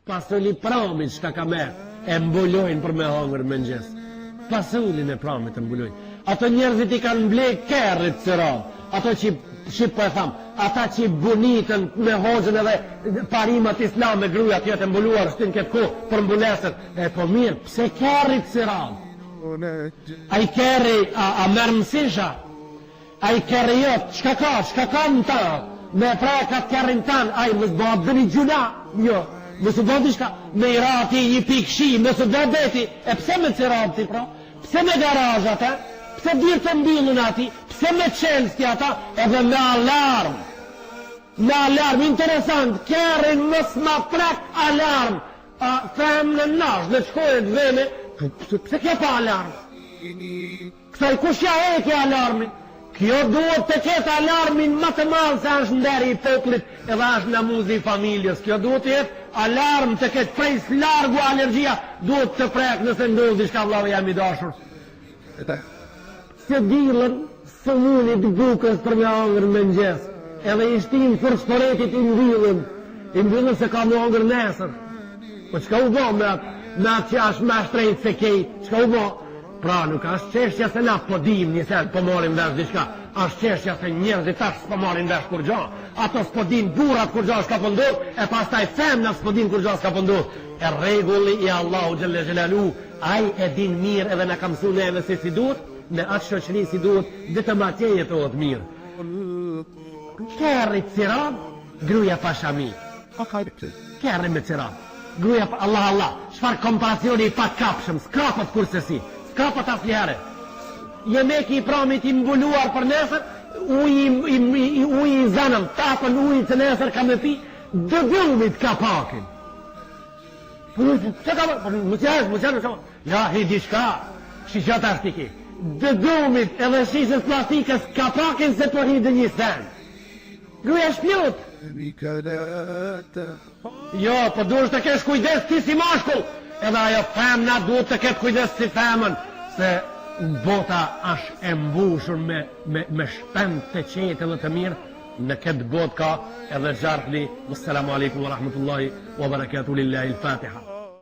Pasuli pramit shka ka merë, e mbulojnë për me hongër më njës. Pasullin e pramit e mbulojnë. Ato njerëzit i kanë mblej kerrit cëra, ato që po e tham, ata që bunitën me hoxhën edhe parimat islame gruja tjetë e mbuluar shtin këtë ku për mbuleset. E po mirë, pse kerrit cëra? A i kerri, a merë mësisha? A i kerri jëtë, shka ka në ta? Me prej ka të kerrin tanë, a i mësë bëhat dhe një gjuna? Jo. Mësë do dishka me i rati i pikshi, mësë do deti, e pse me cirat ti pra? Pse me garajat, pse dirë të mbilun ati, pse me qelski ata, edhe me alarm. Me alarm, interesant, kërën mësë ma prek alarm. Them në nash, në qkojët vene, pse ke pa alarm? Kësaj kushja e ke alarmin? Kjo duhet të ketë alarmin më të malë se është nderi i poplit edhe është namuzi i familjes. Kjo duhet të jetë alarm të ketë prejs largu alergjia, duhet të prek nëse ndodhi shka vlavë jam i dashur. Se dilën së munit bukës për me angër me njës, edhe i shtin për shporetit i mbyllën se ka më angër nesër. Po qka u bo me atë që është me shtrejt se kej, qka u bo? Pra nuk është qeshtja se na po dim një sen, po morim vesh diçka. Është qeshtja se njerëzit tash s'po morin vesh kur gjo. Ato s'po din burat kur gjo s'ka po ndodh, e pastaj femna s'po din kur gjo s'ka po ndodh. E rregulli i Allahu xhelle xhelalu, ai e din mirë edhe na ka mësuar neve se si duhet, në atë shoqëri si duhet, vetëm atje jetohet mirë. Kerri ciran, gruaja pashami. Kerri me ciran. Gruaja Allah, çfarë komparacioni i pakapshëm, s'kapat kurse si. Ka pa ta fjere. Jemeki i pramit i mbuluar për nesër, uj i zanëm, tapën uj të nesër ka me pi, dëgumit ka pakin. Që ka pakin? Mësjash, ja, hi di shka, shishat ashtë ki. Dëgumit edhe shishës plastikës ka pakin se për hi dë një sen. Gruja shpjut. Jo, po duhet të kesh kujdes ti si mashkull. Edhe ajo femna duhet të ketë kujdes si femën, se bota është e mbushur me shpend të qetë dhe të mirë, në këtë botë ka edhe zharkli. Wassalamu alaikum wa rahmatullahi wa barakatuh, lillahi al-Fatiha.